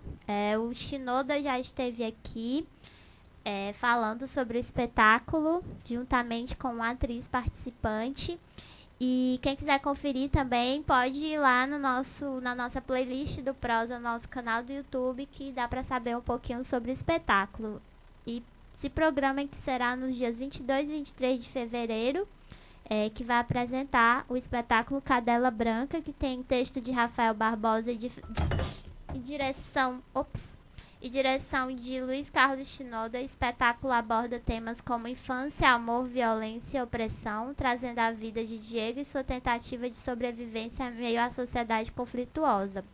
O Shinoda já esteve aqui. Falando sobre o espetáculo, juntamente com uma atriz participante. E quem quiser conferir também pode ir lá na nossa playlist do Prosa, no nosso canal do YouTube, que dá para saber um pouquinho sobre o espetáculo. E se programem que será nos dias 22 e 23 de fevereiro, que vai apresentar o espetáculo Cadela Branca, que tem texto de Rafael Barbosa e direção de Luiz Carlos Shinoda. O espetáculo aborda temas como infância, amor, violência e opressão, trazendo a vida de Diego e sua tentativa de sobrevivência em meio à sociedade conflituosa.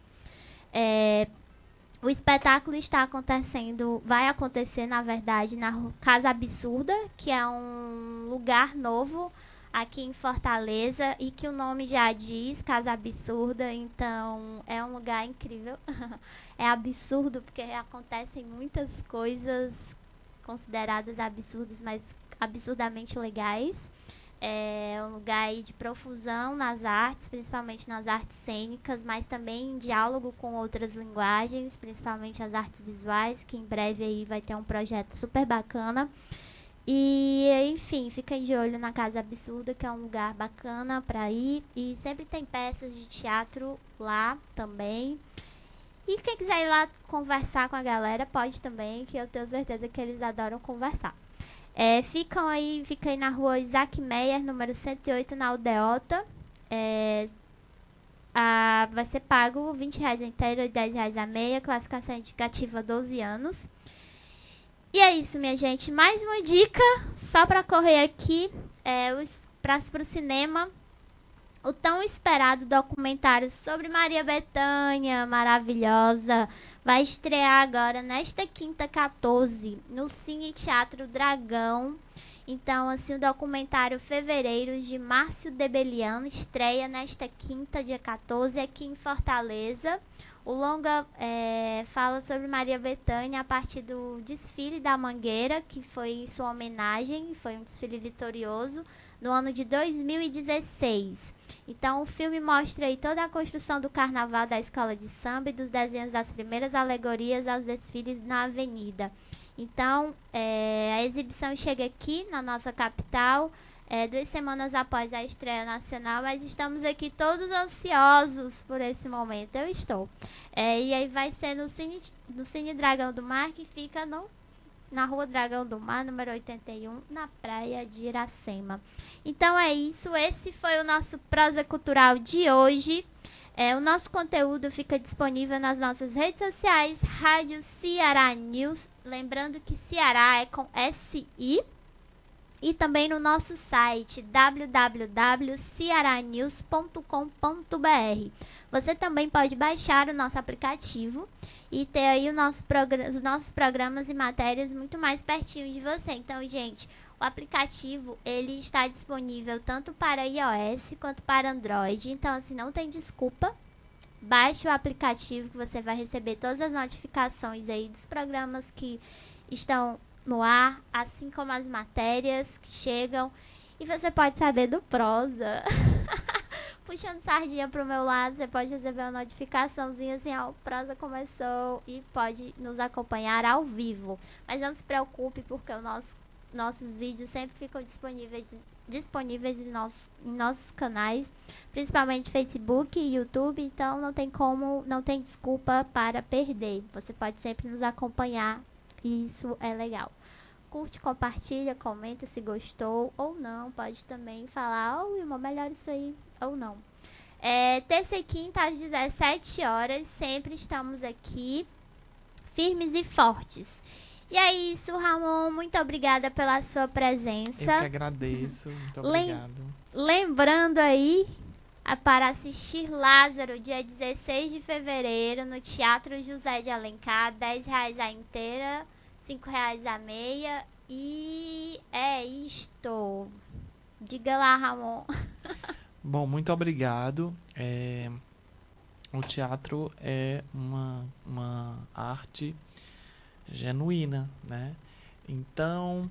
O espetáculo vai acontecer, na verdade, na Casa Absurda, que é um lugar novo aqui em Fortaleza e que o nome já diz, Casa Absurda, então é um lugar incrível. É absurdo porque acontecem muitas coisas consideradas absurdas, mas absurdamente legais. É um lugar aí de profusão nas artes, principalmente nas artes cênicas, mas também em diálogo com outras linguagens, principalmente as artes visuais, que em breve aí vai ter um projeto super bacana. E, enfim, fiquem de olho na Casa Absurda, que é um lugar bacana para ir. E sempre tem peças de teatro lá também. E quem quiser ir lá conversar com a galera, pode também, que eu tenho certeza que eles adoram conversar. Fica aí na rua Isaac Meyer, número 108, na Aldeota. Vai ser pago R$20 inteiro e R$10 a meia. Classificação indicativa 12 anos. E é isso, minha gente. Mais uma dica, só para correr aqui, para o cinema. O tão esperado documentário sobre Maria Bethânia, maravilhosa, vai estrear agora nesta quinta 14 no Cine Teatro Dragão. Então, assim, o documentário Fevereiros de Márcio Debelian estreia nesta quinta, dia 14, aqui em Fortaleza. O longa fala sobre Maria Bethânia a partir do desfile da Mangueira, que foi em sua homenagem, foi um desfile vitorioso, no ano de 2016. Então, o filme mostra aí toda a construção do carnaval da escola de samba e dos desenhos das primeiras alegorias aos desfiles na avenida. Então, a exibição chega aqui na nossa capital, 2 semanas após a estreia nacional, mas estamos aqui todos ansiosos por esse momento. Eu estou. E aí vai ser no Cine Dragão do Mar, que fica no na Rua Dragão do Mar, número 81, na Praia de Iracema. Então é isso, esse foi o nosso Prosa Cultural de hoje. O nosso conteúdo fica disponível nas nossas redes sociais, Rádio Ceará News, lembrando que Ceará é com S-I, e também no nosso site www.cearanews.com.br. Você também pode baixar o nosso aplicativo e ter aí os nossos programas e matérias muito mais pertinho de você. Então, gente, o aplicativo ele está disponível tanto para iOS quanto para Android. Então, assim, não tem desculpa. Baixe o aplicativo que você vai receber todas as notificações aí dos programas que estão no ar, assim como as matérias que chegam. E você pode saber do Prosa. Puxando sardinha pro meu lado, você pode receber uma notificaçãozinha assim, ó, o Prosa começou, e pode nos acompanhar ao vivo. Mas não se preocupe, porque nossos vídeos sempre ficam disponíveis em nossos canais, principalmente Facebook e YouTube, então não tem desculpa para perder. Você pode sempre nos acompanhar e isso é legal. Curte, compartilha, comenta se gostou ou não. Pode também falar, irmão, melhor isso aí ou não. Terça e quinta às 17 horas, sempre estamos aqui, firmes e fortes. E é isso, Ramon, muito obrigada pela sua presença. Eu que agradeço, muito obrigado. Lembrando aí, para assistir Lázaro, dia 16 de fevereiro, no Teatro José de Alencar, R$10 a inteira, R$5 a meia, e é isto. Diga lá, Ramon. Bom, muito obrigado. O teatro é uma arte genuína, né? Então,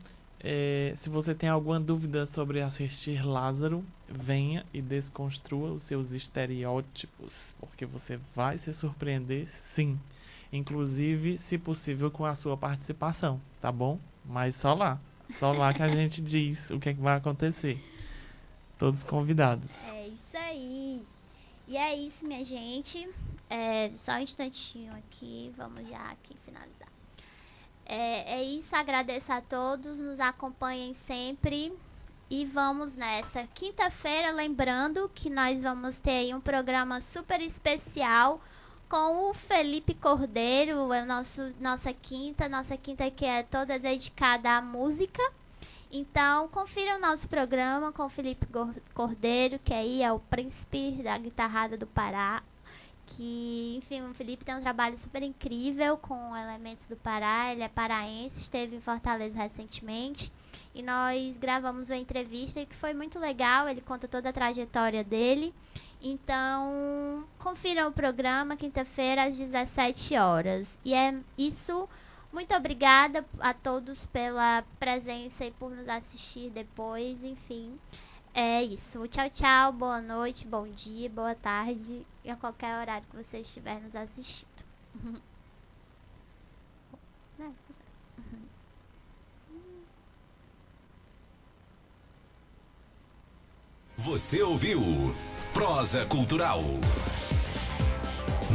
se você tem alguma dúvida sobre assistir Lázaro, venha e desconstrua os seus estereótipos, porque você vai se surpreender, sim. Inclusive, se possível, com a sua participação, tá bom? Mas só lá que a gente diz o que é que vai acontecer. Todos convidados. É isso aí. E é isso, minha gente. Só um instantinho aqui, vamos já aqui finalizar. É isso, agradeço a todos, nos acompanhem sempre e vamos nessa. Quinta-feira, lembrando que nós vamos ter aí um programa super especial com o Felipe Cordeiro, nossa quinta que é toda dedicada à música. Então, confira o nosso programa com o Felipe Cordeiro, que aí é o príncipe da guitarrada do Pará. Que, enfim, o Felipe tem um trabalho super incrível com elementos do Pará. Ele é paraense, esteve em Fortaleza recentemente. E nós gravamos uma entrevista que foi muito legal. Ele conta toda a trajetória dele. Então, confiram o programa, quinta-feira, às 17 horas. E é isso. Muito obrigada a todos pela presença e por nos assistir depois. Enfim, é isso. Tchau, tchau. Boa noite, bom dia, boa tarde. E a qualquer horário que você estiver nos assistindo. Você ouviu Prosa Cultural.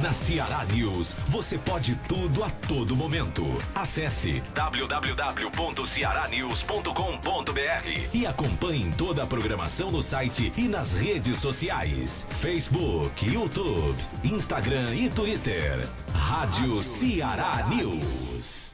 Na Ceará News, você pode tudo a todo momento. Acesse www.cearanews.com.br e acompanhe toda a programação no site e nas redes sociais. Facebook, YouTube, Instagram e Twitter. Rádio Ceará News.